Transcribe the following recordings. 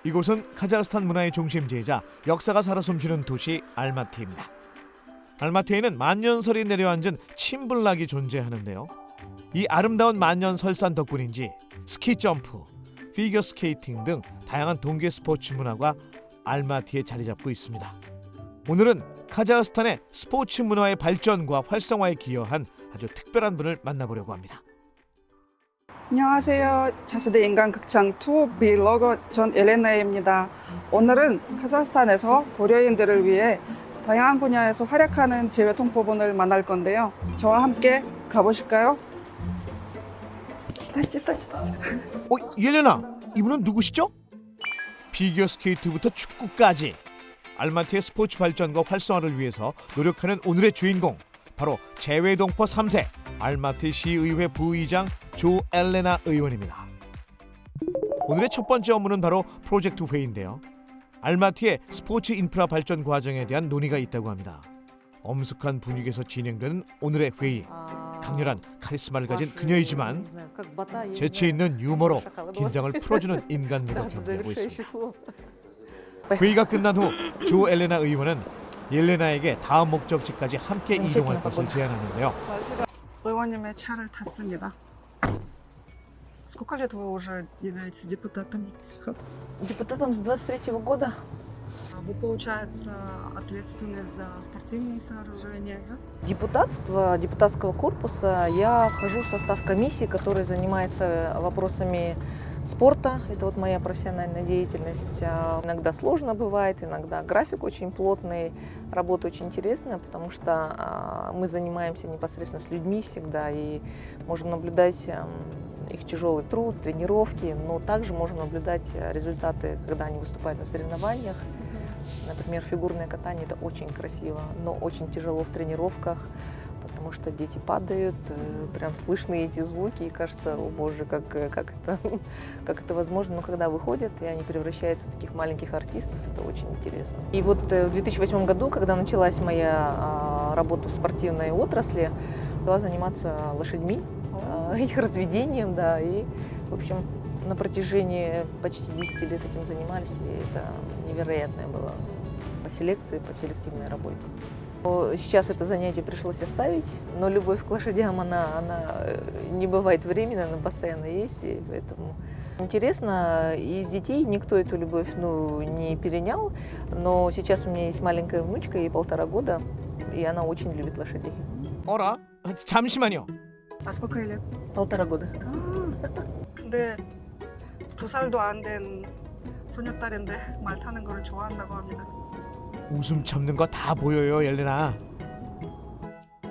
이곳은 카자흐스탄 문화의 중심지이자 역사가 살아 숨쉬는 도시 알마티입니다. 알마티에는 만년설이 내려앉은 침블락이 존재하는데요. 이 아름다운 만년설산 덕분인지 스키 점프, 피겨 스케이팅 등 다양한 동계 스포츠 문화가 알마티에 자리 잡고 있습니다. 오늘은 카자흐스탄의 스포츠 문화의 발전과 활성화에 기여한 아주 특별한 분을 만나보려고 합니다. 안녕하세요. 차세대 인간극장 2 비로그 전 엘레나입니다. 오늘은 카자흐스탄에서 고려인들을 위해 다양한 분야에서 활약하는 재외통법원을 만날 건데요. 저와 함께 가보실까요? 옐레나, 이분은 누구시죠? 피겨 스케이트부터 축구까지 알마티의 스포츠 발전과 활성화를 위해서 노력하는 오늘의 주인공, 바로 재외동포 3세 알마티 시의회 부의장 조엘레나 의원입니다. 오늘의 첫 번째 업무는 바로 프로젝트 회의인데요. 알마티의 스포츠 인프라 발전 과정에 대한 논의가 있다고 합니다. 엄숙한 분위기에서 진행되는 오늘의 회의. 강렬한 카리스마를 가진 그녀이지만 재치 있는 유머로 긴장을 풀어주는 인간미도 겸비하고 있습니다. 회의가 끝난 후 조엘레나 의원은 옐레나에게 다음 목적지까지 함께 이동할 것을 제안하는데요. 의원님의 차를 탔습니다. Сколько лет вы уже являетесь депутатом? Депутатом с 23-го года. Вы, получается, ответственны за спортивные сооружения, да? Депутатство, депутатского корпуса я вхожу в состав комиссии, которая занимается вопросами спорта. Это вот моя профессиональная деятельность. Иногда сложно бывает, иногда график очень плотный, работа очень интересная, потому что мы занимаемся непосредственно с людьми всегда и можем наблюдать их тяжелый труд, тренировки, но также можем наблюдать результаты, когда они выступают на соревнованиях. Например, фигурное катание – это очень красиво, но очень тяжело в тренировках, потому что дети падают, прям слышны эти звуки, и кажется, о боже, как это возможно. Но когда выходят, и они превращаются в таких маленьких артистов, это очень интересно. И вот в 2008 году, когда началась моя работа в спортивной отрасли, начала заниматься лошадьми, их разведением, да, и, в общем, на протяжении почти 10 лет этим занимались, и это невероятное было по селекции, по селективной работе. Сейчас это занятие пришлось оставить, но любовь к лошадям, она не бывает временной, она постоянно есть, и поэтому интересно. Из детей никто эту любовь не перенял, но сейчас у меня есть маленькая внучка, ей 1,5 года, и она очень любит лошадей. 어라? 잠시만요. А сколько ей лет? 1,5 года. 근데 2살도 안 된 소녀딸인데 말 타는 걸 좋아한다고 합니다. 웃음 참는 거 다 보여요, 옐레나.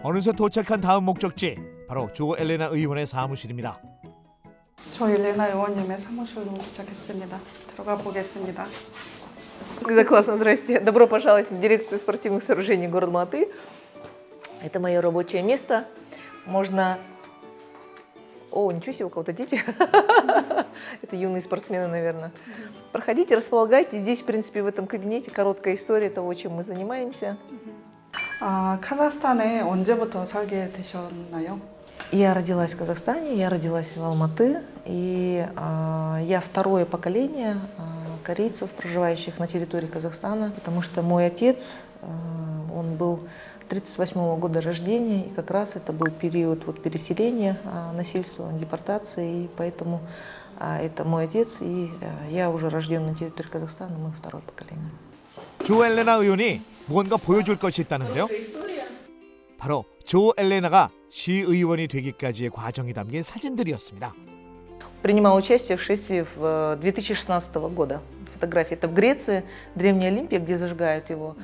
어느새 도착한 다음 목적지, 바로 조엘레나 의원의 사무실입니다. 저 옐레나 의원님의 사무실로 도착했습니다. 들어가 보겠습니다. Да, классно, здрасте. Добро пожаловать в дирекцию спортивных сооружений города Алматы. Это мое рабочее место. Можно... О, ничего себе, у кого-то дети. Это юные спортсмены, наверное. Проходите, располагайтесь. Здесь, в принципе, в этом кабинете короткая история того, чем мы занимаемся. 카자흐스탄에 언제부터 살게 되셨나요? Я родилась в Казахстане, я родилась в Алматы. И я второе поколение корейцев, проживающих на территории Казахстана. Потому что мой отец, он был 1938 года рождения, и как раз это был период переселения насильственной депортации, и поэтому это мой отец, и я уже рожден на территории Казахстана, мы второе поколение. 조엘레나 의원이 무언가 보여줄 것이 있다는데요. 바로 조엘레나가 시의원이 되기까지의 과정이 담긴 사진들이었습니다. Принимала участие в шествии 2016 года. Фотографии. Это в Греции, Древняя Олимпия, где зажигают его.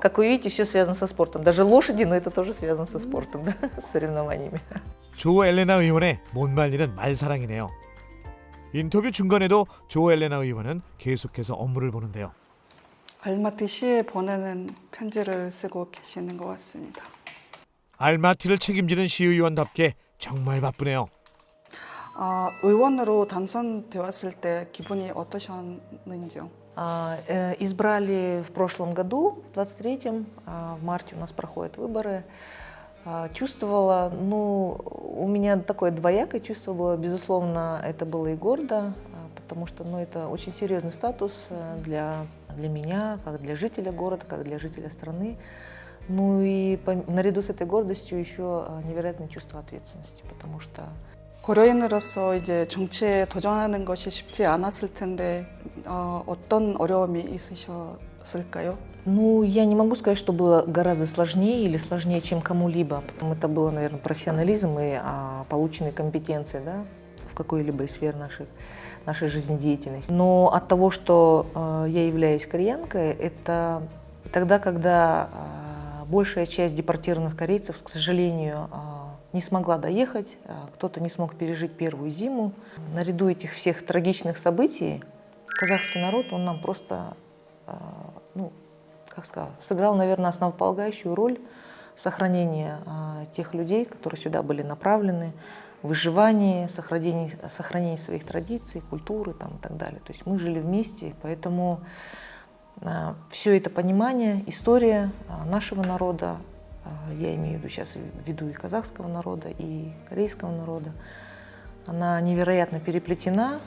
Как вы видите, все связано со спортом. Даже лошади, но это тоже связано со спортом, да, с соревнованиями. 조엘레나 의원의 못 말리는 말사랑이네요. 인터뷰 중간에도 조엘레나 의원은 계속해서 업무를 보는데요. 알마티 시에 보내는 편지를 쓰고 계시는 것 같습니다. 알마티를 책임지는 시의원답게 정말 바쁘네요. 의원으로 당선되었을 때 기분이 어떠셨는지요? Избрали в прошлом году, в 23-м, в марте у нас проходят выборы. Чувствовала, у меня такое двоякое чувство было, безусловно, это было и гордо, потому что это очень серьезный статус для меня, как для жителя города, как для жителя страны. Ну и наряду с этой гордостью еще невероятное чувство ответственности, потому что 고려인으로서 이제 정치에 도전하는 것이 쉽지 않았을 텐데 어떤 어려움이 있으셨을까요? ну, я не могу сказать, что было гораздо сложнее или сложнее, чем кому-либо. Потому это было, наверное, профессионализм и полученные компетенции, да, в какой-либо из сфер нашей жизнедеятельности. Но от того, что я являюсь кореянкой, это тогда, когда большая часть депортированных корейцев, к сожалению, не смогла доехать, кто-то не смог пережить первую зиму. Наряду этих всех трагичных событий казахский народ, он нам просто, сыграл, наверное, основополагающую роль в сохранении тех людей, которые сюда были направлены, выживании, сохранении своих традиций, культуры там, и так далее. То есть мы жили вместе, поэтому все это понимание, история нашего народа, я имею в виду сейчас в виду и казахского народа, и корейского народа, она невероятно переплетена,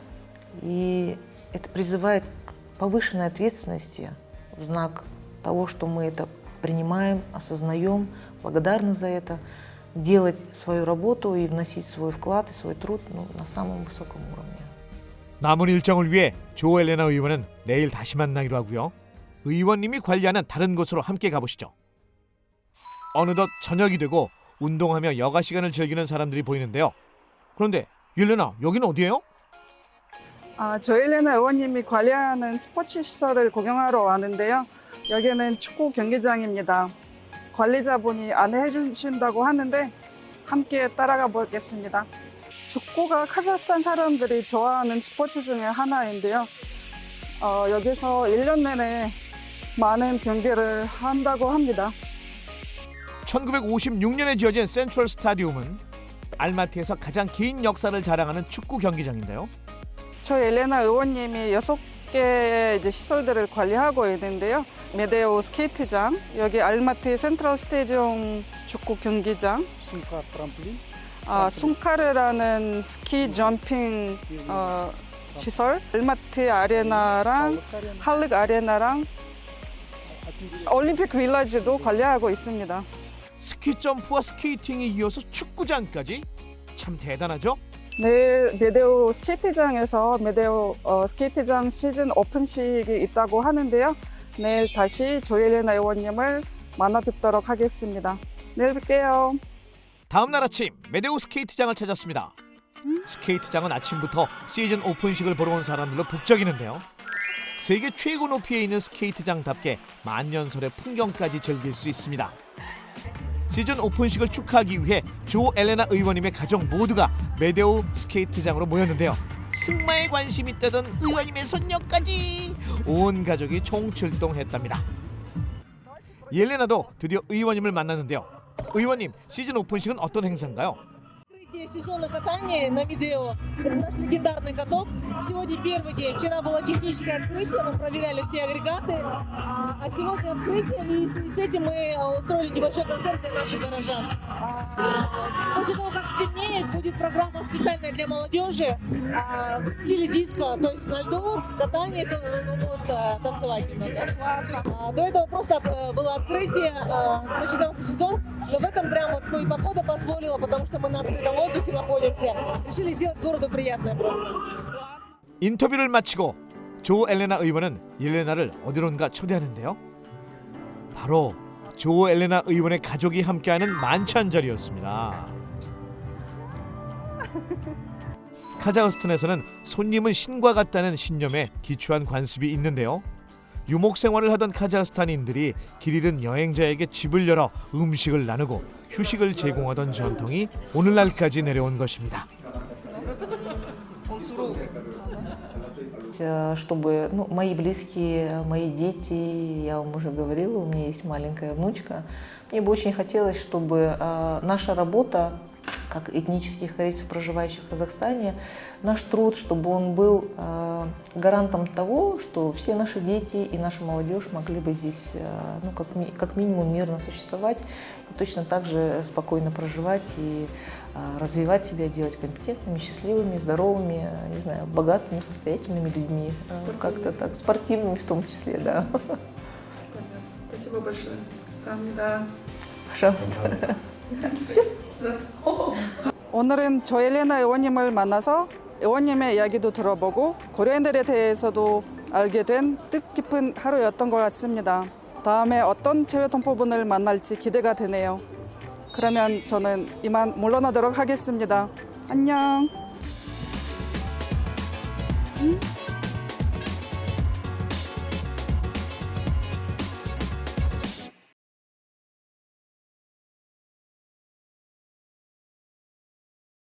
и это призывает к повышенной ответственности в знак того, что мы это принимаем, осознаем, благодарны за это, делать свою работу и вносить свой вклад и свой труд на самом высоком уровне. 남은 일정을 위해 조 엘레나 의원은 내일 다시 만나기로 하고요. 의원님이 관리하는 다른 곳으로 함께 가보시죠. 어느덧 저녁이 되고 운동하며 여가 시간을 즐기는 사람들이 보이는데요. 그런데 옐레나, 여기는 어디예요? 조엘레나 의원님이 관리하는 스포츠 시설을 구경하러 왔는데요. 여기는 축구 경기장입니다. 관리자분이 안내해 주신다고 하는데 함께 따라가 보겠습니다. 축구가 카자흐스탄 사람들이 좋아하는 스포츠 중에 하나인데요. 여기서 1년 내내 많은 경기를 한다고 합니다. 1956년에 지어진 센트럴 스타디움은 알마티에서 가장 긴 역사를 자랑하는 축구 경기장인데요. 조엘레나 의원님이 6개의 이제 시설들을 관리하고 있는데요. 메데오 스케이트장, 여기 알마티 센트럴 스테디움 축구 경기장, 숭카르라는 스키 점핑 시설, 알마티 아레나랑 할릭 아레나랑 올림픽 빌라지도 관리하고 있습니다. 스키 점프와 스케이팅에 이어서 축구장까지? 참 대단하죠? 내일 메데오 스케이트장에서 메데오 스케이트장 시즌 오픈식이 있다고 하는데요. 내일 다시 조엘레나 의원님을 만나 뵙도록 하겠습니다. 내일 뵐게요. 다음 날 아침 메데오 스케이트장을 찾았습니다. 스케이트장은 아침부터 시즌 오픈식을 보러 온 사람들로 북적이는데요. 세계 최고 높이에 있는 스케이트장답게 만년설의 풍경까지 즐길 수 있습니다. 시즌 오픈식을 축하하기 위해 조 엘레나 의원님의 가족 모두가 메데오 스케이트장으로 모였는데요. 승마에 관심 있다던 의원님의 손녀까지 온 가족이 총출동했답니다. 옐레나도 드디어 의원님을 만났는데요. 의원님, 시즌 오픈식은 어떤 행사인가요? Открытие сезона катания на Медео. Это наш легендарный каток. Сегодня первый день. Вчера было техническое открытие, мы проверяли все агрегаты. А сегодня открытие, и в связи с этим мы устроили небольшой концерт для наших горожан. После того, как стемнеет, будет программа специальная для молодежи в стиле диско, то есть на льду, катание, будут танцевать немного. До этого просто было открытие, начинался сезон, но в этом прям и погода позволила, потому что мы на открытом воздухе находимся. Решили сделать городу приятное просто. 인터뷰를 마치고 조 엘레나 의원은 옐레나를 어디론가 초대하는데요. 바로 조 엘레나 의원의 가족이 함께하는 만찬자리였습니다. 카자흐스탄에서는 손님은 신과 같다는 신념에 기초한 관습이 있는데요. 유목 생활을 하던 카자흐스탄인들이 길 잃은 여행자에게 집을 열어 음식을 나누고 휴식을 제공하던 전통이 오늘날까지 내려온 것입니다. Чтобы мои близкие, мои дети, я вам уже говорила, у меня есть маленькая внучка, мне бы очень хотелось, чтобы наша работа как этнических корейцев, проживающих в Казахстане, наш труд, чтобы он был гарантом того, что все наши дети и наша молодежь могли бы здесь, ну, как минимум, мирно существовать, и точно так же спокойно проживать и развивать себя, делать компетентными, счастливыми, здоровыми, не знаю, богатыми, состоятельными людьми, как-то так, спортивными в том числе, да. Спасибо большое. 감사합니다. Пожалуйста. 오늘은 저 엘레나 의원님을 만나서 의원님의 이야기도 들어보고 고려인들에 대해서도 알게 된 뜻깊은 하루였던 것 같습니다. 다음에 어떤 재외통포분을 만날지 기대가 되네요. 그러면 저는 이만 물러나도록 하겠습니다. 안녕.